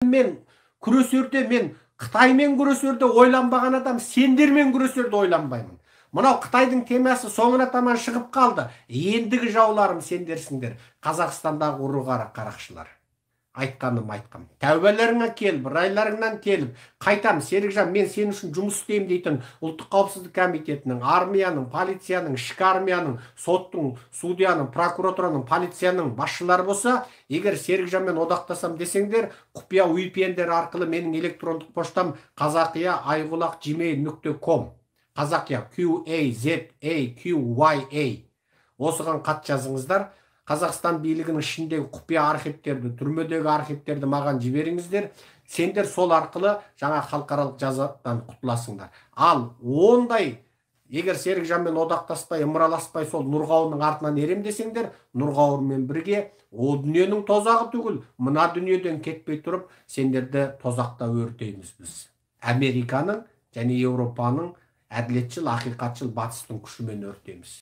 мен күресерде, мен Қытаймен күресерде ойланбаған адам сендермен күресерде ойланбаймын. Мынау Қытайдың темасы соңына таман шығып қалды. Ендігі жауларым сендерсіңдер, Қазақстандағы ұры қарақшылар. Айтқаным айтқам. Тәубелеріңе келіп, райларыңнан келіп, қайтам, Серікжан, мен сен үшін жұмыс істеймін дейтін ұлттық қауіпсіздік комитетінің, армияның, полицияның, ішкі армияның, соттың, судьяның, прокуратураның, полицияның басшылары болса, егер Серікжанмен одақтасам десеңдер, құпия VPN-дер арқылы менің электрондық поштам qazaqiya@gmail.com, Qazaqiya QAZAQYA. Осыған хат жазыңыздар. Қазақстан билігінің ішіндегі құпия архивтерді, түрмедегі архивтерді маған жіберіңіздер. Сендер сол арқылы жаңа халықаралық жазадан құтыласыңдар. Ал ондай, егер Серікжанмен одақтаспай, ымыраласпай сол Нұрғауырның артынан ерем десеңдер, Нұрғауырмен бірге о дүниенің тозағы түгіл, мына дүниеден кетпей тұрып, сендерді тозақта өртейміз біз. Американың және Еуропаның әділетшіл, ақиқатшыл батыстың күшімен өртейміз.